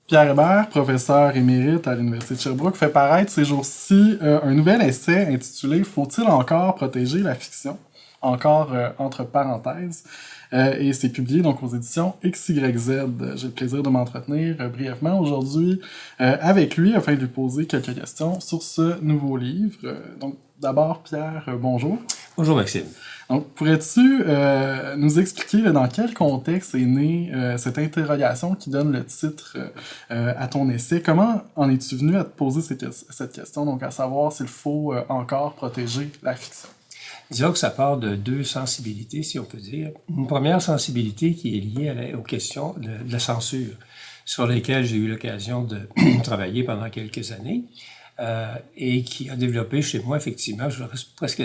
Pierre Hébert, professeur émérite à l'Université de Sherbrooke, fait paraître ces jours-ci un nouvel essai intitulé « Faut-il encore protéger la fiction ?» encore entre parenthèses. Et c'est publié donc aux éditions XYZ. J'ai le plaisir de m'entretenir brièvement aujourd'hui avec lui afin de lui poser quelques questions sur ce nouveau livre. Donc d'abord, Pierre, bonjour. Bonjour Maxime. Donc, pourrais-tu nous expliquer dans quel contexte est née cette interrogation qui donne le titre à ton essai? Comment en es-tu venu à te poser cette question, donc à savoir s'il faut encore protéger la fiction? Disons que ça part de deux sensibilités, si on peut dire. Une première sensibilité qui est liée aux questions de la censure, sur lesquelles j'ai eu l'occasion de travailler pendant quelques années. Et qui a développé chez moi, effectivement, j'oserais presque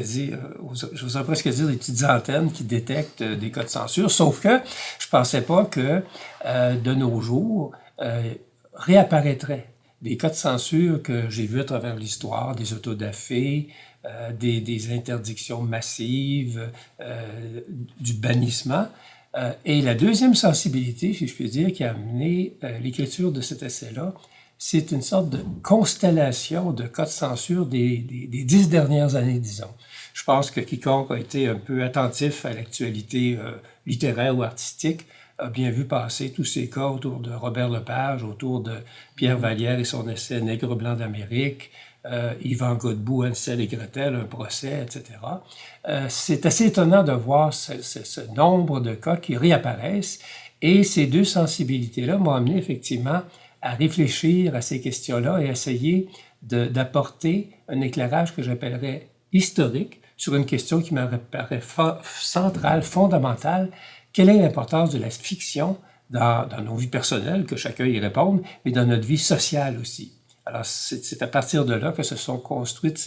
dire des petites antennes qui détectent des cas de censure, sauf que je pensais pas que, de nos jours, réapparaîtraient des cas de censure que j'ai vus à travers l'histoire, des autodafés, des interdictions massives, du bannissement. Et la deuxième sensibilité, si je puis dire, qui a amené l'écriture de cet essai-là, c'est une sorte de constellation de cas de censure des 10 dernières années, disons. Je pense que quiconque a été un peu attentif à l'actualité littéraire ou artistique a bien vu passer tous ces cas autour de Robert Lepage, autour de Pierre Vallière et son essai « Nègre blanc d'Amérique », Yvan Godbout, Hansel et Gretel, un procès, etc. C'est assez étonnant de voir ce nombre de cas qui réapparaissent, et ces deux sensibilités-là m'ont amené effectivement à réfléchir à ces questions-là et essayer d'apporter un éclairage que j'appellerais historique sur une question qui me paraît centrale, fondamentale. Quelle est l'importance de la fiction dans nos vies personnelles, que chacun y réponde, mais dans notre vie sociale aussi? Alors, c'est à partir de là que se sont construites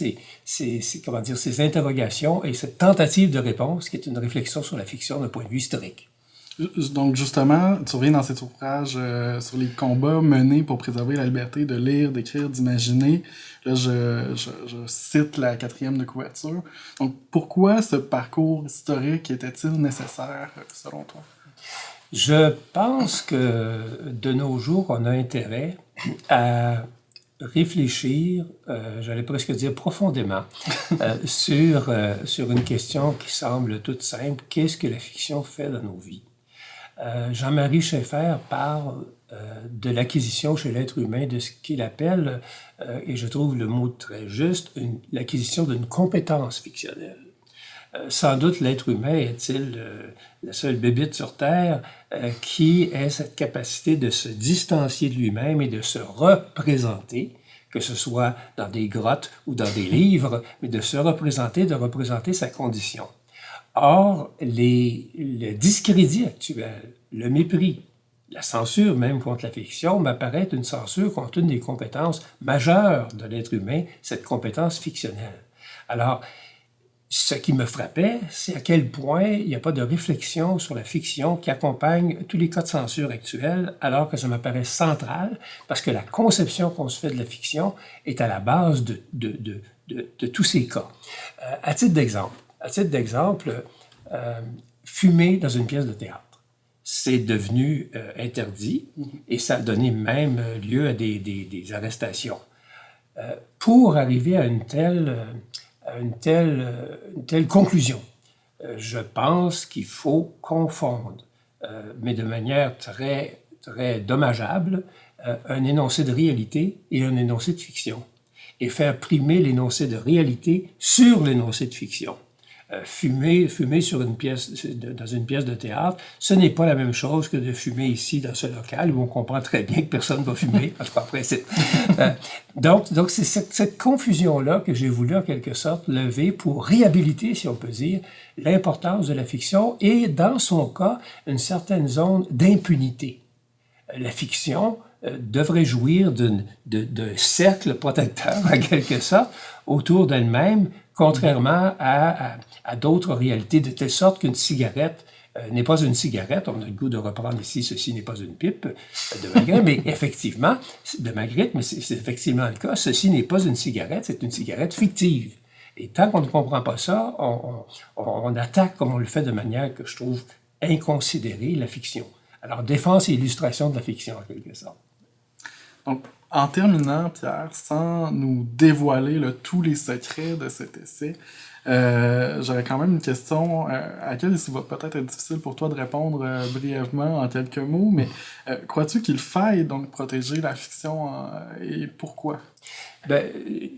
ces interrogations et cette tentative de réponse qui est une réflexion sur la fiction d'un point de vue historique. Donc, justement, tu reviens dans cet ouvrage sur les combats menés pour préserver la liberté de lire, d'écrire, d'imaginer. Là, je cite la 4e de couverture. Donc, pourquoi ce parcours historique était-il nécessaire, selon toi? Je pense que de nos jours, on a intérêt à réfléchir, j'allais presque dire profondément, sur une question qui semble toute simple. Qu'est-ce que la fiction fait dans nos vies? Jean-Marie Schaeffer parle de l'acquisition chez l'être humain de ce qu'il appelle, et je trouve le mot très juste, l'acquisition d'une compétence fictionnelle. Sans doute l'être humain est-il la seule bébite sur Terre qui ait cette capacité de se distancier de lui-même et de se représenter, que ce soit dans des grottes ou dans des livres, mais de se représenter, de représenter sa condition. Or, le discrédit actuel, le mépris, la censure même contre la fiction m'apparaît une censure contre une des compétences majeures de l'être humain, cette compétence fictionnelle. Alors, ce qui me frappait, c'est à quel point il n'y a pas de réflexion sur la fiction qui accompagne tous les cas de censure actuels, alors que ça m'apparaît central, parce que la conception qu'on se fait de la fiction est à la base de tous ces cas. À titre d'exemple, fumer dans une pièce de théâtre, c'est devenu interdit et ça a donné même lieu à des arrestations. Pour arriver à une telle conclusion, je pense qu'il faut confondre, mais de manière très, très dommageable, un énoncé de réalité et un énoncé de fiction, et faire primer l'énoncé de réalité sur l'énoncé de fiction. Fumer sur dans une pièce de théâtre, ce n'est pas la même chose que de fumer ici dans ce local où on comprend très bien que personne ne va fumer, en tout cas après c'est... Donc c'est cette confusion-là que j'ai voulu en quelque sorte lever pour réhabiliter, si on peut dire, l'importance de la fiction et, dans son cas, une certaine zone d'impunité. La fiction devrait jouir d'un cercle protecteur, en quelque sorte, autour d'elle-même, contrairement à d'autres réalités, de telle sorte qu'une cigarette n'est pas une cigarette. On a le goût de reprendre ici, ceci n'est pas une pipe de Magritte, mais effectivement, de Magritte, mais c'est effectivement le cas, ceci n'est pas une cigarette, c'est une cigarette fictive. Et tant qu'on ne comprend pas ça, on attaque, comme on le fait de manière que je trouve inconsidérée, la fiction. Alors, défense et illustration de la fiction, en quelque sorte. Donc, en terminant, Pierre, sans nous dévoiler tous les secrets de cet essai, j'aurais quand même une question à laquelle il va peut-être être difficile pour toi de répondre brièvement en quelques mots, mais crois-tu qu'il faille donc protéger la fiction et pourquoi?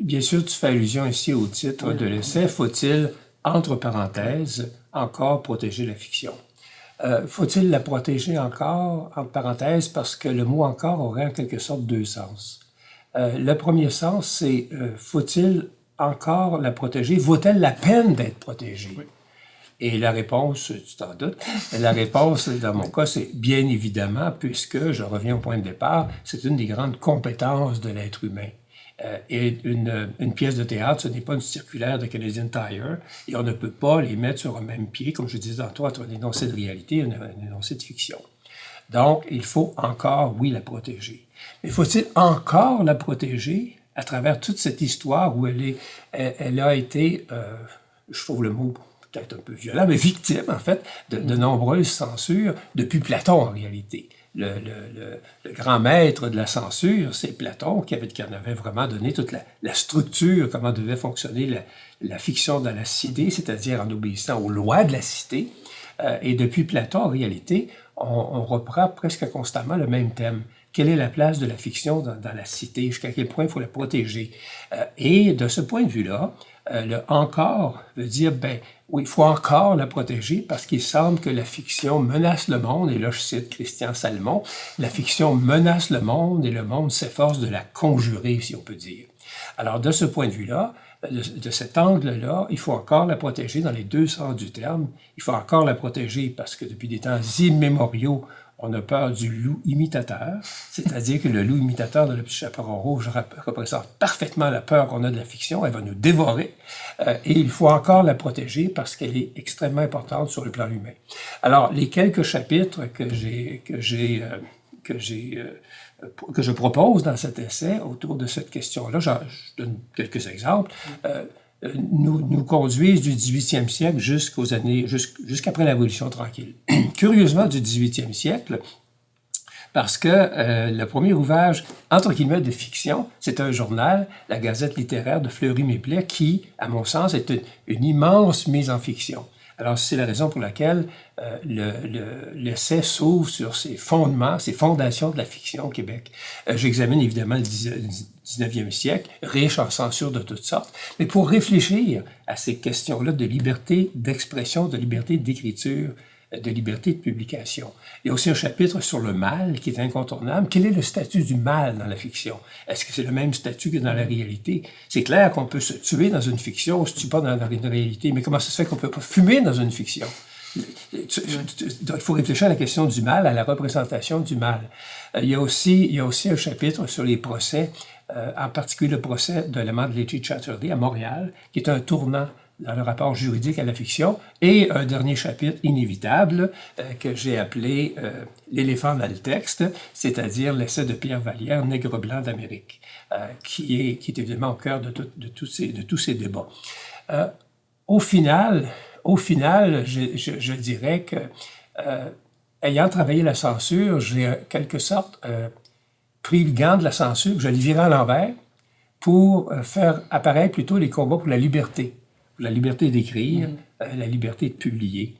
Bien sûr, tu fais allusion ici au titre de l'essai. Faut-il, entre parenthèses, encore protéger la fiction? Faut-il la protéger encore, entre parenthèses, parce que le mot encore aurait en quelque sorte deux sens. Le premier sens, c'est faut-il encore la protéger? Vaut-elle la peine d'être protégée? Oui. Et la réponse, tu t'en doutes, la réponse, dans mon cas, c'est bien évidemment, puisque, je reviens au point de départ, c'est une des grandes compétences de l'être humain. Et une pièce de théâtre, ce n'est pas une circulaire de Canadian Tire, et on ne peut pas les mettre sur un même pied, comme je disais tantôt, entre un énoncé de réalité et un énoncé de fiction. Donc, il faut encore, oui, la protéger. Mais faut-il encore la protéger à travers toute cette histoire où elle a été, je trouve le mot peut-être un peu violent, mais victime, en fait, de nombreuses censures, depuis Platon, en réalité. Le grand maître de la censure, c'est Platon, qui en avait vraiment donné toute la structure, comment devait fonctionner la fiction dans la cité, c'est-à-dire en obéissant aux lois de la cité. Et depuis Platon, en réalité, on reprend presque constamment le même thème. Quelle est la place de la fiction dans la cité? Jusqu'à quel point il faut la protéger? Et de ce point de vue-là, le « encore » veut dire, oui, il faut encore la protéger parce qu'il semble que la fiction menace le monde, et là je cite Christian Salmon, la fiction menace le monde et le monde s'efforce de la conjurer, si on peut dire. Alors de ce point de vue-là, de cet angle-là, il faut encore la protéger dans les deux sens du terme. Il faut encore la protéger parce que depuis des temps immémoriaux, on a peur du loup imitateur, c'est-à-dire que le loup imitateur de Le Petit Chaperon Rouge représente parfaitement la peur qu'on a de la fiction, elle va nous dévorer, et il faut encore la protéger parce qu'elle est extrêmement importante sur le plan humain. Alors, les quelques chapitres que je propose dans cet essai autour de cette question-là, je donne quelques exemples, nous conduisent du 18e siècle jusqu'après la Révolution tranquille. Curieusement, du 18e siècle, parce que le premier ouvrage, entre guillemets, de fiction, c'est un journal, la Gazette littéraire de Fleury-Méplet, qui, à mon sens, est une immense mise en fiction. Alors, c'est la raison pour laquelle l'essai s'ouvre sur ses fondements, ses fondations de la fiction au Québec. J'examine évidemment le 19e siècle, riche en censure de toutes sortes, mais pour réfléchir à ces questions-là de liberté d'expression, de liberté d'écriture, de liberté de publication. Il y a aussi un chapitre sur le mal qui est incontournable. Quel est le statut du mal dans la fiction? Est-ce que c'est le même statut que dans la réalité? C'est clair qu'on peut se tuer dans une fiction, on ne se tue pas dans une réalité, mais comment ça se fait qu'on ne peut pas fumer dans une fiction? Il faut réfléchir à la question du mal, à la représentation du mal. Il y a aussi un chapitre sur les procès, en particulier le procès de l'amant de Letty Chatterley à Montréal, qui est un tournant dans le rapport juridique à la fiction, et un dernier chapitre inévitable que j'ai appelé « L'éléphant dans le texte », c'est-à-dire l'essai de Pierre Vallière, « Nègre blanc d'Amérique », qui est évidemment au cœur de tous ces débats. Au final, je dirais que, ayant travaillé la censure, j'ai en quelque sorte pris le gant de la censure, je l'ai viré à l'envers pour faire apparaître plutôt les combats pour la liberté d'écrire, la liberté de publier.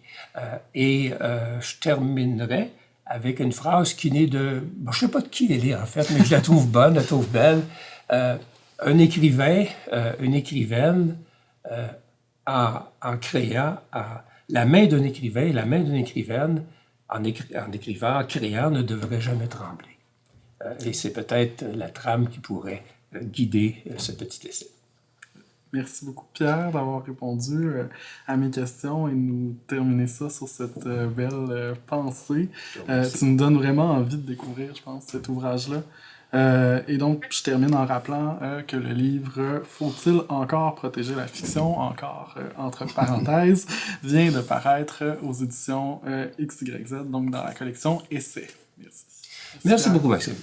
Je terminerai avec une phrase qui naît de... Bon, je ne sais pas de qui elle est, en fait, mais je la trouve bonne, je la trouve belle. Un écrivain, une écrivaine, en créant, la main d'un écrivain et la main d'une écrivaine, en écrivant, en créant, ne devrait jamais trembler. Et c'est peut-être la trame qui pourrait guider ce petit essai. Merci beaucoup, Pierre, d'avoir répondu à mes questions et de nous terminer ça sur cette belle pensée. Tu nous donnes vraiment envie de découvrir, je pense, cet ouvrage-là. Et donc, je termine en rappelant que le livre « Faut-il encore protéger la fiction ?» encore entre parenthèses, vient de paraître aux éditions XYZ, donc dans la collection Essai. Merci. Merci beaucoup, Maxime.